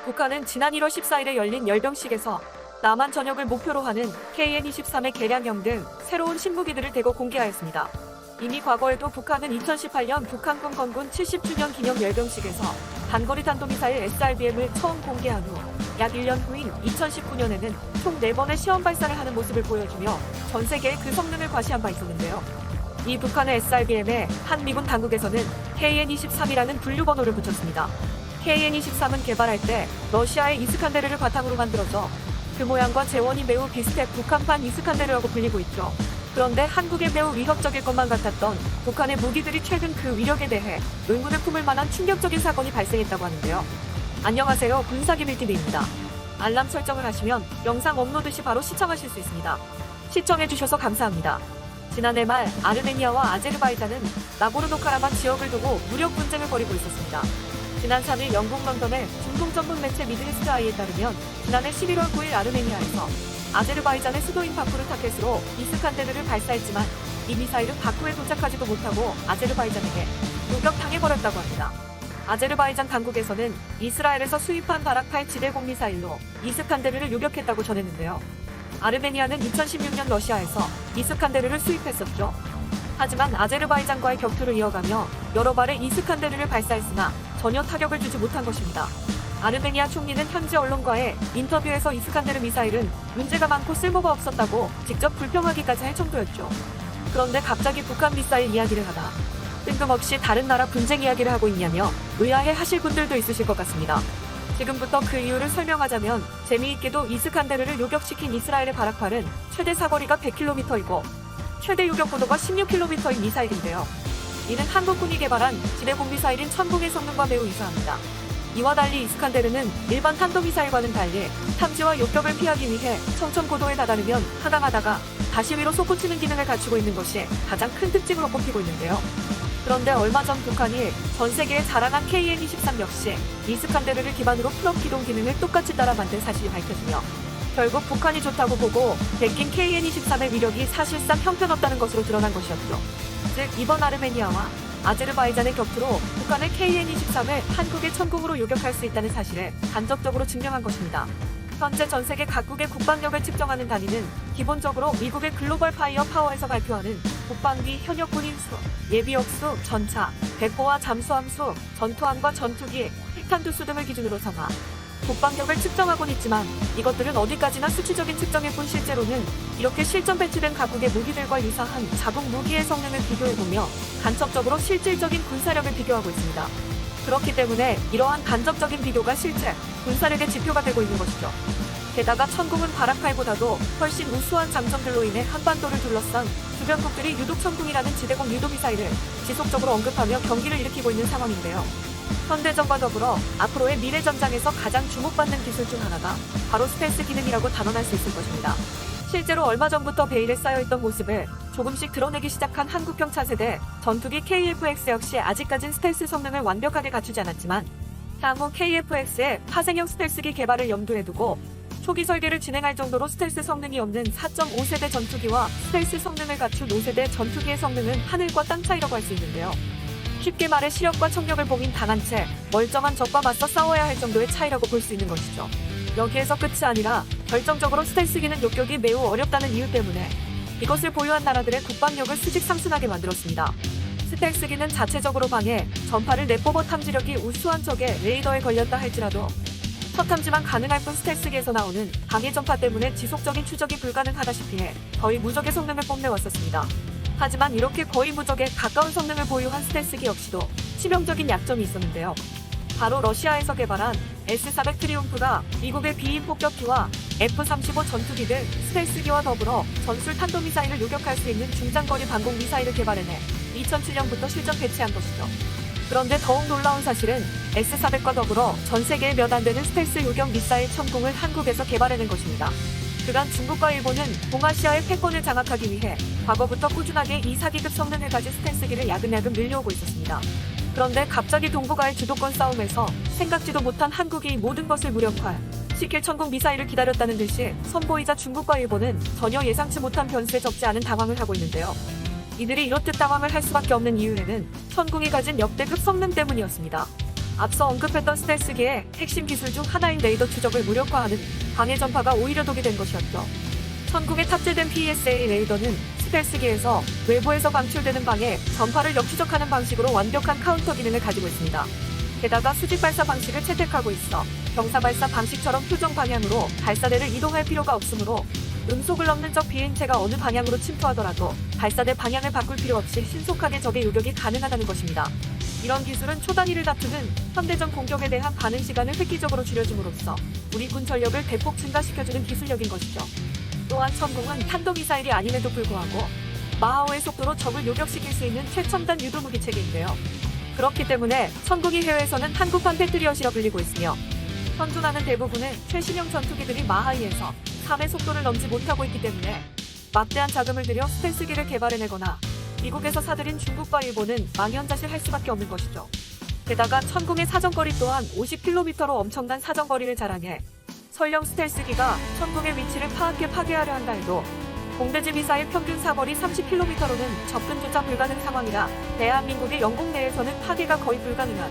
북한은 지난 1월 14일에 열린 열병식에서 남한 전역을 목표로 하는 KN-23의 개량형 등 새로운 신무기들을 대거 공개하였습니다. 이미 과거에도 북한은 2018년 북한군 건군 70주년 기념 열병식에서 단거리 탄도미사일 SRBM을 처음 공개한 후 약 1년 후인 2019년에는 총 4번의 시험 발사를 하는 모습을 보여주며 전 세계에 그 성능을 과시한 바 있었는데요. 이 북한의 SRBM에 한 미군 당국에서는 KN-23이라는 분류 번호를 붙였습니다. KN-23은 개발할 때 러시아의 이스칸데르를 바탕으로 만들어져 그 모양과 재원이 매우 비슷해 북한판 이스칸데르라고 불리고 있죠. 그런데 한국에 매우 위협적일 것만 같았던 북한의 무기들이 최근 그 위력에 대해 의문을 품을 만한 충격적인 사건이 발생했다고 하는데요. 안녕하세요, 군사기밀TV입니다. 알람 설정을 하시면 영상 업로드 시 바로 시청하실 수 있습니다. 시청해주셔서 감사합니다. 지난해 말 아르메니아와 아제르바이잔은 나고르노카라반 지역을 두고 무력 분쟁을 벌이고 있었습니다. 지난 3일 영국 런던의 중동 전문 매체 미드이스트 아이에 따르면 지난해 11월 9일 아르메니아에서 아제르바이잔의 수도인 바쿠르 타켓으로 이스칸데르를 발사했지만 이 미사일은 바쿠에 도착하지도 못하고 아제르바이잔에게 요격당해버렸다고 합니다. 아제르바이잔 당국에서는 이스라엘에서 수입한 바락8 지대공 미사일로 이스칸데르를 요격했다고 전했는데요. 아르메니아는 2016년 러시아에서 이스칸데르를 수입했었죠. 하지만 아제르바이잔과의 격투를 이어가며 여러 발의 이스칸데르를 발사했으나 전혀 타격을 주지 못한 것입니다. 아르메니아 총리는 현지 언론과의 인터뷰에서 이스칸데르 미사일은 문제가 많고 쓸모가 없었다고 직접 불평하기까지 할 정도였죠. 그런데 갑자기 북한 미사일 이야기를 하다 뜬금없이 다른 나라 분쟁 이야기를 하고 있냐며 의아해 하실 분들도 있으실 것 같습니다. 지금부터 그 이유를 설명하자면 재미있게도 이스칸데르를 요격시킨 이스라엘의 바락8은 최대 사거리가 100km이고 최대 요격 고도가 16km인 미사일인데요. 이는 한국군이 개발한 지대공 미사일인 천궁의 성능과 매우 유사합니다. 이와 달리 이스칸데르는 일반 탄도미사일과는 달리 탐지와 요격을 피하기 위해 청천 고도에 다다르면 하강하다가 다시 위로 솟구치는 기능을 갖추고 있는 것이 가장 큰 특징으로 꼽히고 있는데요. 그런데 얼마 전 북한이 전 세계에 자랑한 KN-23 역시 이스칸데르를 기반으로 풀업 기동 기능을 똑같이 따라 만든 사실이 밝혀지며 결국 북한이 좋다고 보고 베낀 KN-23의 위력이 사실상 형편없다는 것으로 드러난 것이었죠. 즉 이번 아르메니아와 아제르바이잔의 격투로 북한의 KN-23을 한국의 천궁으로 요격할 수 있다는 사실을 간접적으로 증명한 것입니다. 현재 전 세계 각국의 국방력을 측정하는 단위는 기본적으로 미국의 글로벌 파이어 파워에서 발표하는 국방비 현역 군인 수, 예비역 수, 전차, 배포와 잠수함 수, 전투함과 전투기, 핵탄두 수 등을 기준으로 삼아 국방력을 측정하곤 있지만 이것들은 어디까지나 수치적인 측정일 뿐 실제로는 이렇게 실전 배치된 각국의 무기들과 유사한 자국 무기의 성능을 비교해보며 간접적으로 실질적인 군사력을 비교하고 있습니다. 그렇기 때문에 이러한 간접적인 비교가 실제 군사력의 지표가 되고 있는 것이죠. 게다가 천궁은 바락8보다도 훨씬 우수한 장점들로 인해 한반도를 둘러싼 주변국들이 유독 천궁이라는 지대공 유도미사일을 지속적으로 언급하며 경기를 일으키고 있는 상황인데요. 현대전과 더불어 앞으로의 미래 전장에서 가장 주목받는 기술 중 하나가 바로 스텔스 기능이라고 단언할 수 있을 것입니다. 실제로 얼마 전부터 베일에 쌓여있던 모습을 조금씩 드러내기 시작한 한국형 차세대 전투기 KF-X 역시 아직까진 스텔스 성능을 완벽하게 갖추지 않았지만 향후 KF-X의 파생형 스텔스기 개발을 염두에 두고 초기 설계를 진행할 정도로 스텔스 성능이 없는 4.5세대 전투기와 스텔스 성능을 갖춘 5세대 전투기의 성능은 하늘과 땅 차이라고 할 수 있는데요. 쉽게 말해 시력과 청력을 봉인 당한 채 멀쩡한 적과 맞서 싸워야 할 정도의 차이라고 볼 수 있는 것이죠. 여기에서 끝이 아니라 결정적으로 스텔스기는 요격이 매우 어렵다는 이유 때문에 이것을 보유한 나라들의 국방력을 수직 상승하게 만들었습니다. 스텔스기는 자체적으로 방해, 전파를 내뿜어 탐지력이 우수한 적의 레이더에 걸렸다 할지라도 첫 탐지만 가능할 뿐 스텔스기에서 나오는 방해 전파 때문에 지속적인 추적이 불가능하다시피 해 거의 무적의 성능을 뽐내왔었습니다. 하지만 이렇게 거의 무적에 가까운 성능을 보유한 스텔스기 역시도 치명적인 약점이 있었는데요. 바로 러시아에서 개발한 S-400 트리움프가 미국의 비인 폭격기와 F-35 전투기 등 스텔스기와 더불어 전술 탄도미사일을 요격할 수 있는 중장거리 방공 미사일을 개발해내 2007년부터 실전 배치한 것이죠. 그런데 더욱 놀라운 사실은 S-400과 더불어 전 세계에 몇 안 되는 스텔스 요격 미사일 천궁을 한국에서 개발해낸 것입니다. 그간 중국과 일본은 동아시아의 패권을 장악하기 위해 과거부터 꾸준하게 이 4기급 성능을 가진 스텔스기를 야금야금 늘려오고 있었습니다. 그런데 갑자기 동북아의 주도권 싸움에서 생각지도 못한 한국이 모든 것을 무력화시킬 천궁 미사일을 기다렸다는 듯이 선보이자 중국과 일본은 전혀 예상치 못한 변수에 적지 않은 당황을 하고 있는데요. 이들이 이렇듯 당황을 할 수밖에 없는 이유에는 천궁이 가진 역대급 성능 때문이었습니다. 앞서 언급했던 스텔스기의 핵심 기술 중 하나인 레이더 추적을 무력화하는 방해 전파가 오히려 독이 된 것이었죠. 천궁에 탑재된 PSA 레이더는 스텔스기에서 외부에서 방출되는 방해 전파를 역추적하는 방식으로 완벽한 카운터 기능을 가지고 있습니다. 게다가 수직 발사 방식을 채택하고 있어 경사 발사 방식처럼 표정 방향으로 발사대를 이동할 필요가 없으므로 음속을 넘는 적 비행체가 어느 방향으로 침투하더라도 발사대 방향을 바꿀 필요 없이 신속하게 적의 요격이 가능하다는 것입니다. 이런 기술은 초단위를 다투는 현대전 공격에 대한 반응 시간을 획기적으로 줄여줌으로써 우리 군 전력을 대폭 증가시켜주는 기술력인 것이죠. 또한 천궁은 탄도미사일이 아님에도 불구하고 마하오의 속도로 적을 요격시킬 수 있는 최첨단 유도무기 체계인데요. 그렇기 때문에 천궁이 해외에서는 한국판 패트리엇이라 불리고 있으며 현존하는 대부분의 최신형 전투기들이 마하2에서 3의 속도를 넘지 못하고 있기 때문에 막대한 자금을 들여 스텔스기를 개발해내거나 미국에서 사들인 중국과 일본은 망연자실할 수밖에 없는 것이죠. 게다가 천궁의 사정거리 또한 50km로 엄청난 사정거리를 자랑해 설령 스텔스기가 천궁의 위치를 파괴하려 한다 해도 공대지 미사일 평균 사거리 30km로는 접근조차 불가능 상황이라 대한민국의 영공 내에서는 파괴가 거의 불가능한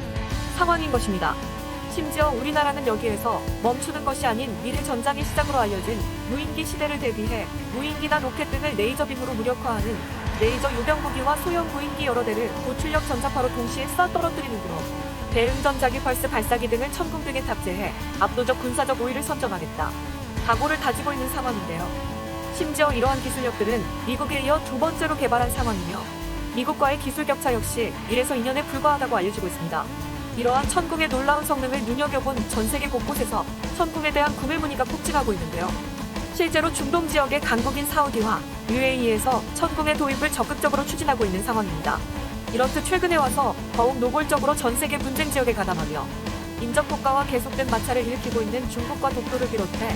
상황인 것입니다. 심지어 우리나라는 여기에서 멈추는 것이 아닌 미래 전장의 시작으로 알려진 무인기 시대를 대비해 무인기나 로켓 등을 레이저빔으로 무력화하는 레이저 요병무기와 소형 무인기 여러 대를 고출력 전자파로 동시에 쏴 떨어뜨리는 으로 대응 전자기 펄스 발사기 등을 천궁 등에 탑재해 압도적 군사적 우위를 선점하겠다 각오를 다지고 있는 상황인데요. 심지어 이러한 기술력들은 미국에 이어 두 번째로 개발한 상황이며 미국과의 기술 격차 역시 1에서 2년에 불과하다고 알려지고 있습니다. 이러한 천궁의 놀라운 성능을 눈여겨본 전 세계 곳곳에서 천궁에 대한 구매 문의가 폭증하고 있는데요. 실제로 중동 지역의 강국인 사우디와 UAE에서 천궁의 도입을 적극적으로 추진하고 있는 상황입니다. 이렇듯 최근에 와서 더욱 노골적으로 전 세계 분쟁 지역에 가담하며 인접 국가와 계속된 마찰을 일으키고 있는 중국과 독도를 비롯해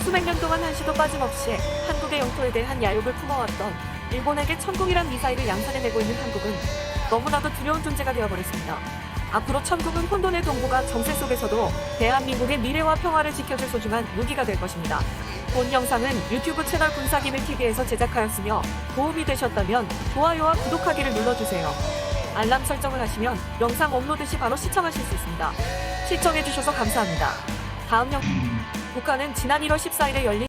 수백 년 동안 한시도 빠짐없이 한국의 영토에 대한 야욕을 품어왔던 일본에게 천궁이란 미사일을 양산해내고 있는 한국은 너무나도 두려운 존재가 되어버렸습니다. 앞으로 천궁은 혼돈의 동북아 정세 속에서도 대한민국의 미래와 평화를 지켜줄 소중한 무기가 될 것입니다. 본 영상은 유튜브 채널 군사기밀TV에서 제작하였으며 도움이 되셨다면 좋아요와 구독하기를 눌러주세요. 알람 설정을 하시면 영상 업로드 시 바로 시청하실 수 있습니다. 시청해주셔서 감사합니다. 다음 영상 북한은 지난 1월 14일에 열린